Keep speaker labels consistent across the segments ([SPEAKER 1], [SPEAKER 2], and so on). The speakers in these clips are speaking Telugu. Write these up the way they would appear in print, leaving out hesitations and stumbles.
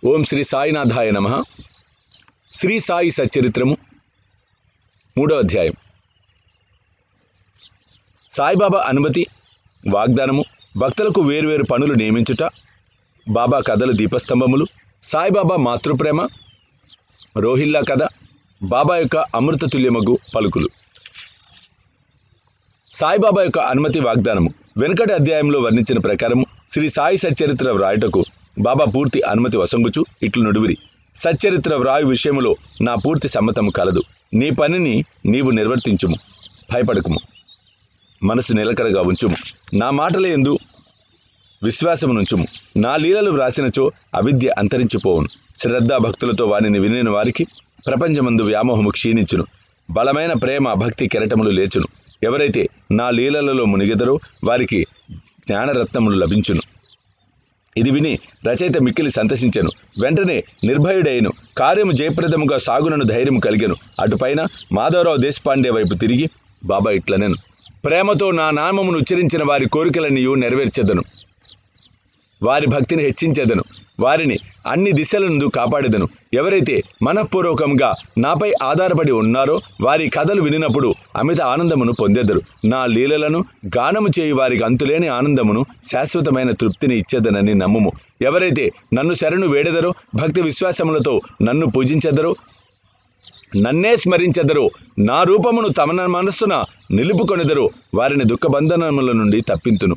[SPEAKER 1] ఓం శ్రీ సాయినాథాయ నమః. శ్రీ సాయి సచ్చరిత్రము 3వ అధ్యాయం. సాయిబాబా అనుమతి, వాగ్దానము, భక్తులకు వేర్వేరు పనులు నియమించుట, బాబా కథలు దీపస్తంభములు, సాయిబాబా మాతృప్రేమ, రోహిల్లా కథ, బాబా యొక్క అమృతతుల్యమగు పలుకులు. సాయిబాబా యొక్క అనుమతి, వాగ్దానము. వెనుకటి అధ్యాయంలో వర్ణించిన ప్రకారము శ్రీ సాయి సచ్చరిత్ర వ్రాయుటకు బాబా పూర్తి అనుమతి వసంగుచు ఇట్లు నుడివిరి: సచ్చరిత్ర వ్రాయు విషయములో నా పూర్తి సమ్మతము కలదు. నీ పనిని నీవు నిర్వర్తించుము, భయపడకుము, మనసు నిలకడగా ఉంచుము, నా మాటల యందు విశ్వాసమునుంచుము. నా లీలలు వ్రాసినచో అవిద్య అంతరించిపోవును. శ్రద్ధా భక్తులతో వానిని వినిన వారికి ప్రపంచమందు వ్యామోహము క్షీణించును, బలమైన ప్రేమ భక్తి కెరటములు లేచును. ఎవరైతే నా లీలలలో మునిగెదరో వారికి జ్ఞానరత్నములు లభించును. ఇది విని రచయిత మిక్కిలి సంతసించెను. వెంటనే నిర్భయుడైను, కార్యము జయప్రదముగా సాగునను ధైర్యము కలిగెను. అటుపైన మాధవరావు దేశపాండే వైపు తిరిగి బాబా ఇట్లనెను: ప్రేమతో నా నామమును ఉచ్చరించిన వారి కోరికలన్నీయు నెరవేర్చెదను, వారి భక్తిని హెచ్చించెదను, వారిని అన్ని దిశలందు కాపాడెదను. ఎవరైతే మనఃపూర్వకంగా నాపై ఆధారపడి ఉన్నారో వారి కథలు వినినప్పుడు అమిత ఆనందమును పొందెదరు. నా లీలలను గానము చేయు వారికి అంతులేని ఆనందమును, శాశ్వతమైన తృప్తిని ఇచ్చేదనని నమ్ముము. ఎవరైతే నన్ను శరణు వేడెదరో, భక్తి విశ్వాసములతో నన్ను పూజించెదరో, నన్నే స్మరించెదరో, నా రూపమును తమ మనస్సున నిలుపుకొనెదరో వారిని దుఃఖబంధనముల నుండి తప్పింతును.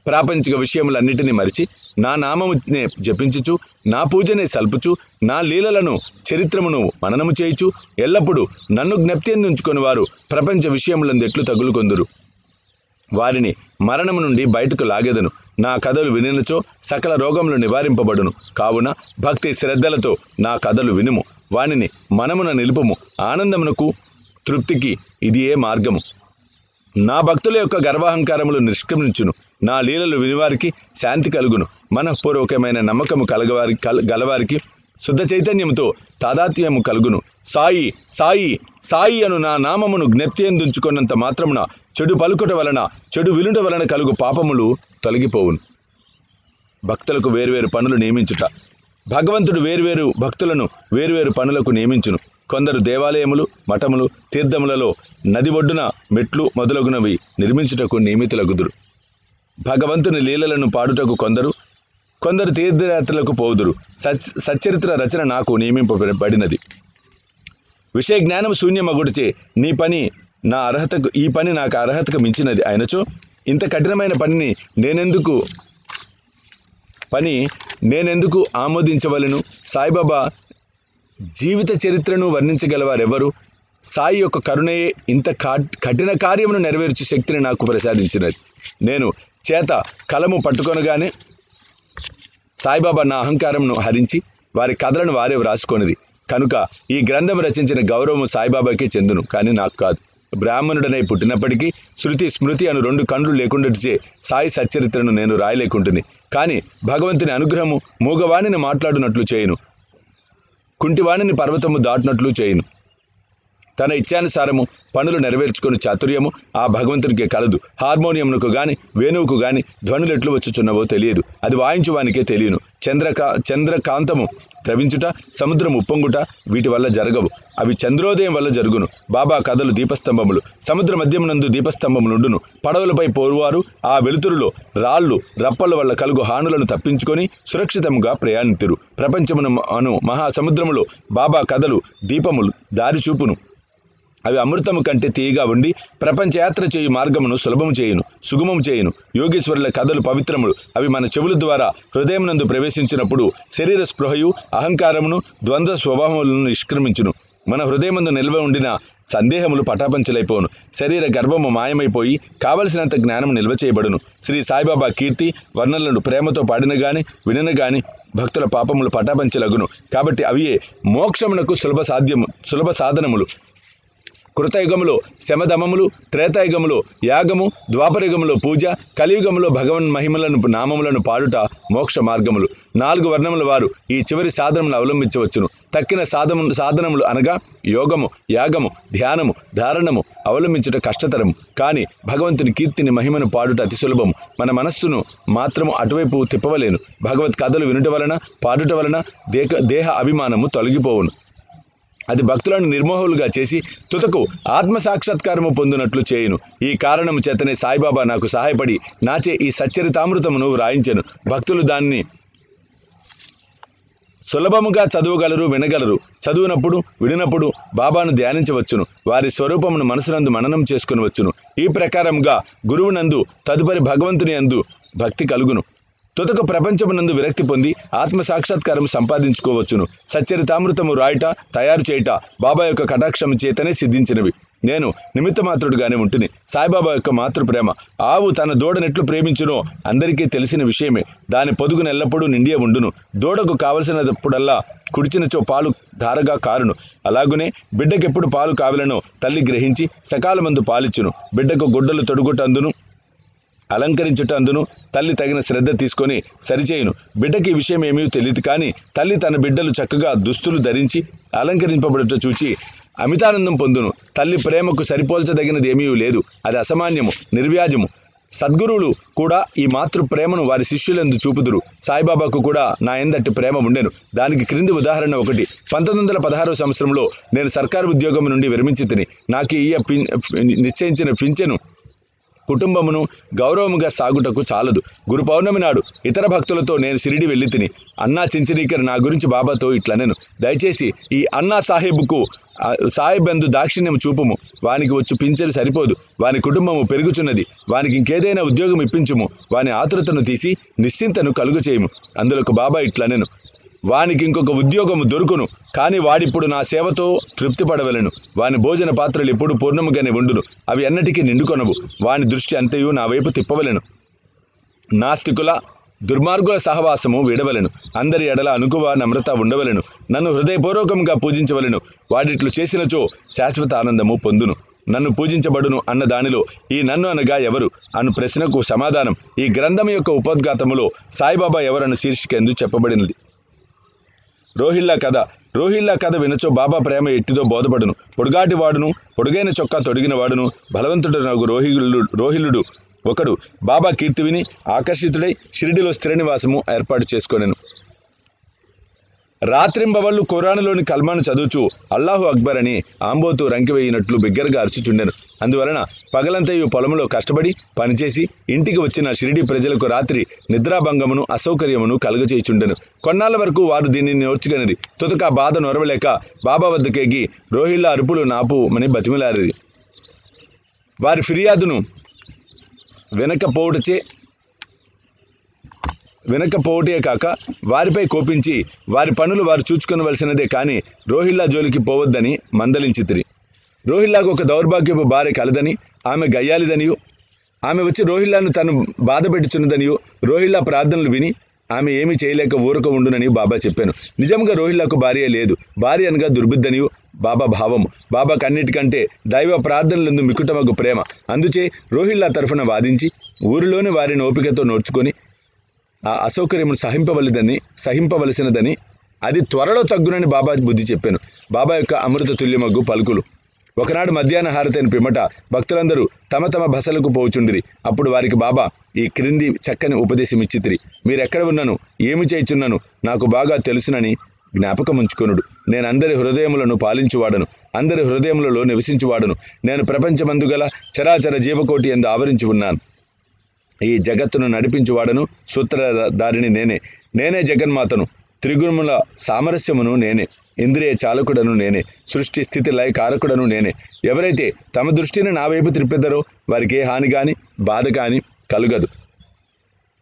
[SPEAKER 1] ప్రాపంచిక విషయములన్నిటినీ మరిచి నా నామమునే జపించుచు, నా పూజనే సల్పుచు, నా లీలలను చరిత్రమును మననము చేయుచు, ఎల్లప్పుడూ నన్ను జ్ఞప్తియందుంచుకొని వారు ప్రపంచ విషయములందు ఎట్లు తగులుకొందురు. వారిని మరణము నుండి బయటకు లాగెదను. నా కథలు వినినచో సకల రోగములు నివారింపబడును. కావున భక్తి శ్రద్ధలతో నా కథలు వినుము, వానిని మనమున నిలుపుము. ఆనందమునకు తృప్తికి ఇది ఏ మార్గము. నా భక్తుల యొక్క గర్వాహంకారములు నిష్క్రమించును. నా లీలలు వినివారికి శాంతి కలుగును. మనఃపూర్వకమైన నమ్మకము గలవారికి శుద్ధ చైతన్యముతో తాదాత్మ్యము కలుగును. సాయి సాయి సాయి అను నా నామమును జ్ఞప్తియందుంచుకున్నంత మాత్రమున చెడు పలుకుట వలన, చెడు వినుట వలన కలుగు పాపములు తొలగిపోవును. భక్తులకు వేర్వేరు పనులు నియమించుట. భగవంతుడు వేర్వేరు భక్తులను వేర్వేరు పనులకు నియమించును. కొందరు దేవాలయములు, మఠములు, తీర్థములలో, నది ఒడ్డున మెట్లు మొదలగునవి నిర్మించుటకు నియమితులగుదురు. భగవంతుని లీలలను పాడుటకు కొందరు తీర్థయాత్రలకు పోవుదురు. సచ్చరిత్ర రచన నాకు నియమింపబడినది. విషయ జ్ఞానం శూన్యమగుడిచే ఈ పని నాకు అర్హతకు మించినది అయినచో ఇంత కఠినమైన పనిని నేనెందుకు ఆమోదించవలెను? సాయిబాబా జీవిత చరిత్రను వర్ణించగలవారెవరు? సాయి యొక్క కరుణయే ఇంత కఠిన కార్యమును నెరవేర్చు శక్తిని నాకు ప్రసాదించినది. నేను చేత కలము పట్టుకొనగానే సాయిబాబా నా అహంకారమును హరించి వారి కథలను వారే వ్రాసుకొనిది. కనుక ఈ గ్రంథం రచించిన గౌరవము సాయిబాబాకే చెందును, కానీ నాకు కాదు. బ్రాహ్మణుడనై పుట్టినప్పటికీ శృతి స్మృతి అను 2 కన్నులు లేకుండాచే సాయి సచ్చరిత్రను నేను రాయలేకుంటుని. కానీ భగవంతుని అనుగ్రహము మూగవాణిని మాట్లాడునట్లు చేయును, కుంటివాణిని పర్వతము దాటునట్లు చేయును. తన ఇచ్చానుసారము పనులు నెరవేర్చుకుని చాతుర్యము ఆ భగవంతునికే కలదు. హార్మోనియంకు గాని వేణువుకు గాని ధ్వనులు ఎట్లు వచ్చుచున్నవో తెలియదు, అది వాయించువానికే తెలియను. చంద్రకాంతము ద్రవించుట, సముద్రం ఉప్పొంగుట వీటి వల్ల జరగవు, అవి చంద్రోదయం వల్ల జరుగును. బాబా కథలు దీపస్తంభములు. సముద్ర మధ్యమునందు దీపస్తంభములుండును. పడవలపై పోరువారు ఆ వెలుతురులో రాళ్ళు రప్పల వల్ల కలుగు హానులను తప్పించుకొని సురక్షితంగా ప్రయాణితురు. ప్రపంచమును అను మహాసముద్రములో బాబా కథలు దీపములు దారి చూపును. అవి అమృతము కంటే తీయగా ఉండి ప్రపంచయాత్ర చేయు మార్గమును సులభము చేయును, సుగమము చేయును. యోగేశ్వరుల కథలు పవిత్రములు. అవి మన చెవుల ద్వారా హృదయమునందు ప్రవేశించినప్పుడు శరీర స్పృహయు, అహంకారమును, ద్వంద్వ స్వభావములను నిష్క్రమించును. మన హృదయమందు నిల్వ ఉండిన సందేహములు పటాపంచలైపోను. శరీర గర్వము మాయమైపోయి కావలసినంత జ్ఞానము నిల్వ చేయబడును. శ్రీ సాయిబాబా కీర్తి వర్ణనలను ప్రేమతో పాడిన గాని వినిన గాని భక్తుల పాపములు పటాపంచలగును. కాబట్టి అవియే మోక్షమునకు సులభ సాధనములు. కృతయుగములో శమధమములు, త్రేతాయుగములో యాగము, ద్వాపరయుగములో పూజ, కలియుగములో భగవన్ మహిమలను నామములను పాడుట మోక్ష మార్గములు. 4 వర్ణముల వారు ఈ చివరి సాధనములు అవలంబించవచ్చును. తక్కిన సాధనములు అనగా యోగము, యాగము, ధ్యానము, ధారణము అవలంబించుట కష్టతరము. కానీ భగవంతుని కీర్తిని మహిమను పాడుట అతి సులభము. మన మనస్సును మాత్రము అటువైపు తిప్పవలేను. భగవత్ కథలు వినుట వలన, పాడుట వలన దేహ అభిమానము తొలగిపోవును. అది భక్తులను నిర్మోహులుగా చేసి తుదకు ఆత్మ సాక్షాత్కారము పొందినట్లు చేయును. ఈ కారణము చేతనే సాయిబాబా నాకు సహాయపడి నాచే ఈ సచ్చరితామృతమును వ్రాయించెను. భక్తులు దాన్ని సులభముగా చదవగలరు, వినగలరు. చదువునప్పుడు, విడినప్పుడు బాబాను ధ్యానించవచ్చును. వారి స్వరూపమును మనసునందు మననం చేసుకునవచ్చును. ఈ ప్రకారముగా గురువునందు తదుపరి భగవంతుని యందు భక్తి కలుగును. తుదకు ప్రపంచమునందు విరక్తి పొంది ఆత్మ సాక్షాత్కారం సంపాదించుకోవచ్చును. సచ్చరితామృతము రాయుట, తయారు చేయుట బాబా యొక్క కటాక్షము చేతనే సిద్ధించినవి. నేను నిమిత్తమాత్రుడుగానే ఉంటుని. సాయిబాబా యొక్క మాతృప్రేమ. ఆవు తన దూడనెట్లు ప్రేమించునో అందరికీ తెలిసిన విషయమే. దాని పొదుగును ఎల్లప్పుడూ నిండియ ఉండును. దూడకు కావలసినప్పుడల్లా కుడిచినచో పాలు ధారగా కారును. అలాగునే బిడ్డకెప్పుడు పాలు కావలనో తల్లి గ్రహించి సకాలమందు పాలిచ్చును. బిడ్డకు గుడ్డలు తొడుగుటందును అలంకరించుటందును తల్లి తగిన శ్రద్ధ తీసుకొని సరిచేయును. బిడ్డకి ఈ విషయం ఏమీ తెలియదు. కానీ తల్లి తన బిడ్డలు చక్కగా దుస్తులు ధరించి అలంకరింపబడుట చూచి అమితానందం పొందును. తల్లి ప్రేమకు సరిపోల్చదగినది ఏమీ లేదు. అది అసామాన్యము, నిర్వ్యాజము. సద్గురువులు కూడా ఈ మాతృ ప్రేమను వారి శిష్యులందు చూపుదురు. సాయిబాబాకు కూడా నా ఎందటి ప్రేమ ఉండెను. దానికి క్రింది ఉదాహరణ ఒకటి. 1916 సంవత్సరంలో నేను సర్కారు ఉద్యోగం నుండి విరమించి తిని నాకు నిశ్చయించిన పింఛను కుటుంబమును గౌరవముగా సాగుటకు చాలదు. గురు పౌర్ణమి నాడు ఇతర భక్తులతో నేను షిరిడి వెళ్ళి తిని అన్నా చించనీకర్ నా గురించి బాబాతో ఇట్లనెను. దయచేసి ఈ అన్నా సాహెబ్ యందు దాక్షిణ్యం చూపుము. వానికి వచ్చు పింఛను సరిపోదు. వాని కుటుంబము పెరుగుచున్నది. వానికి ఇంకేదైనా ఉద్యోగం ఇప్పించుము. వాని ఆతురతను తీసి నిశ్చింతను కలుగు చేయుము. అందులకు బాబా ఇట్లనెను, వానికి ఇంకొక ఉద్యోగము దొరుకును. కానీ వాడిప్పుడు నా సేవతో తృప్తిపడవలను. వాని భోజన పాత్రలు ఎప్పుడు పూర్ణముగానే ఉండును. అవి ఎన్నటికీ నిండుకొనవు. వాని దృష్టి అంతయు నా వైపు తిప్పవలెను. నాస్తికుల దుర్మార్గుల సహవాసము వీడవలెను. అందరి ఎడల అనుకువ నమ్రత ఉండవలెను. నన్ను హృదయపూర్వకంగా పూజించవలెను. వాడిట్లు చేసినచో శాశ్వత ఆనందము పొందును. నన్ను పూజించబడును అన్న దానిలో ఈ నన్ను అనగా ఎవరు అను ప్రశ్నకు సమాధానం ఈ గ్రంథం యొక్క ఉపోద్ఘాతములో సాయిబాబా ఎవరను శీర్షిక ఎందు చెప్పబడినది. రోహిల్లా కథ వినచో బాబా ప్రేమ ఎట్టిదో బోధపడును. పొడుగాటి వాడును, పొడుగైన చొక్కా తొడిగిన వాడును, బలవంతుడు నాకు రోహిల్లుడు ఒకడు బాబా కీర్తి విని ఆకర్షితుడై షిరిడిలో స్థిర నివాసము ఏర్పాటు చేసుకొనెను. రాత్రింబవళ్ళు ఖురానులోని కల్మాను చదువుచు అల్లాహు అక్బర్ అని ఆంబోతు రంకివేయినట్లు బిగ్గరగా అరుచుచుండెను. అందువలన పగలంతయు పొలములో కష్టపడి పనిచేసి ఇంటికి వచ్చిన షిరిడి ప్రజలకు రాత్రి నిద్రాభంగమును అసౌకర్యమును కలుగచేయుచుండెను. కొన్నాళ్ల వరకు వారు దీనిని నోర్చుగనిరి. తుదక బాధ నొరవలేక బాబా వద్దకెగి రోహిల్లా అరుపులు నాపుమని బతిమిలారిరి. వారి ఫిర్యాదును వినకపోవటే కాక వారిపై కోపించి వారి పనులు వారు చూచుకొనవలసినదే కానీ రోహిల్లా జోలికి పోవద్దని మందలించితిరి. రోహిల్లాకు ఒక దౌర్భాగ్యపు భార్య కలదని, ఆమె గయ్యాలిదనియు, ఆమె వచ్చి రోహిల్లాను తను బాధ పెట్టుచున్నదనియు రోహిల్లా ప్రార్థనలు విని ఆమె ఏమీ చేయలేక ఊరక ఉండునని బాబా చెప్పాను. నిజంగా రోహిల్లాకు భార్య లేదు. భార్య అనగా దుర్బుద్ధనియు బాబా భావము. బాబాకు అన్నిటికంటే దైవ ప్రార్థనలందు మికుటమగు ప్రేమ. అందుచే రోహిల్లా తరఫున వాదించి ఊరిలోని వారిని ఓపికతో నోర్చుకొని ఆ అసౌకర్యమును సహింపవలసినదని అది త్వరలో తగ్గునని బాబా బుద్ధి చెప్పాను. బాబా యొక్క అమృత తుల్యమగ్గు పలుకులు. ఒకనాడు మధ్యాహ్న హారతైన పిమ్మట భక్తులందరూ తమ తమ బసలకు పోచుండిరి. అప్పుడు వారికి బాబా ఈ క్రింది చక్కని ఉపదేశమిచ్చితిరి. మీరెక్కడ ఉన్నను, ఏమి చేయుచున్నను నాకు బాగా తెలుసునని జ్ఞాపకముంచుకొనుడు. నేను అందరి హృదయములను పాలించువాడను, అందరి హృదయములలో నివసించువాడను. నేను ప్రపంచమందుగల చరాచర జీవకోటి యందు ఆవరించి ఉన్నాను. ఈ జగత్తును నడిపించువాడను, సూత్రధారిని నేనే జగన్మాతను, త్రిగుణముల సామరస్యమును నేనే, ఇంద్రియ చాలకుడను నేనే, సృష్టి స్థితి లయ కారకుడను నేనే. ఎవరైతే తమ దృష్టిని నా వైపు త్రిప్పెదరో వారికి ఏ హాని కానీ బాధ కానీ కలుగదు.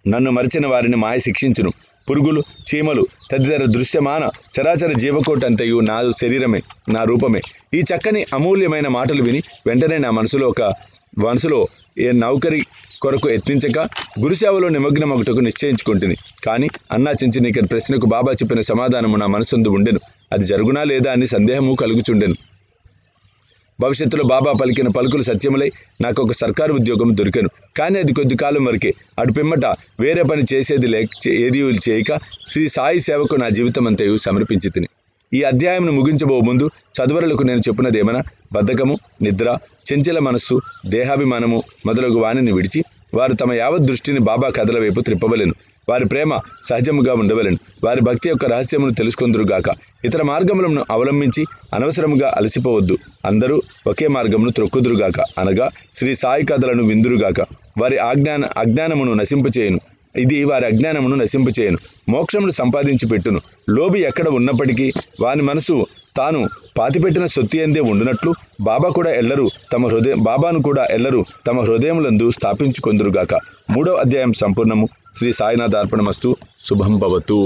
[SPEAKER 1] నన్ను మరిచిన వారిని మాయ శిక్షించును. పురుగులు, చీమలు తదితర దృశ్యమాన చరాచర జీవకోటి అంతయు నా శరీరమే, నా రూపమే. ఈ చక్కని అమూల్యమైన మాటలు విని వెంటనే నా మనసులో ఏ నౌకరి కొరకు యత్నించక గురుసేవలో నిమగ్నమగుటకు నిశ్చయించుకుంటుని. కానీ అన్నా చించనీకర్ ప్రశ్నకు బాబా చెప్పిన సమాధానము నా మనసందు ఉండెను. అది జరుగునా లేదా అని సందేహము కలుగుచుండెను. భవిష్యత్తులో బాబా పలికిన పలుకులు సత్యములై నాకు ఒక సర్కారు ఉద్యోగం దొరికెను. కానీ అది కొద్ది కాలం వరకే. అటు పిమ్మట వేరే పని చేసేది ఏదీ చేయక శ్రీ సాయి సేవకు నా జీవితం అంతయు సమర్పించి తిని. ఈ అధ్యాయంను ముగించబో ముందు చదువరులకు నేను చెప్పినదేమనా, బద్ధకము, నిద్ర, చంచల మనస్సు, దేహాభిమానము మొదలగు వాణిని విడిచి వారు తమ యావత్ దృష్టిని బాబా కథల వైపు త్రిప్పవలెను. వారి ప్రేమ సహజముగా ఉండవలెను. వారి భక్తి యొక్క రహస్యమును తెలుసుకొందురుగాక. ఇతర మార్గములను అవలంబించి అనవసరముగా అలసిపోవద్దు. అందరూ ఒకే మార్గమును త్రొక్కుదురుగాక, అనగా శ్రీ సాయి కథలను విందురుగాక. వారి అజ్ఞానమును నశింపచేయును. ఇది వారి అజ్ఞానమును నశింపచేయను, మోక్షమును సంపాదించి పెట్టును. లోబి ఎక్కడ ఉన్నప్పటికీ వాని మనసు తాను పాతిపెట్టిన సొత్తి అందే ఉండునట్లు బాబాను కూడా ఎల్లరూ తమ హృదయములందు స్థాపించుకొందురుగాక. 3వ అధ్యాయం సంపూర్ణము. శ్రీ సాయినాథ అర్పణమస్తు. శుభం భవతు.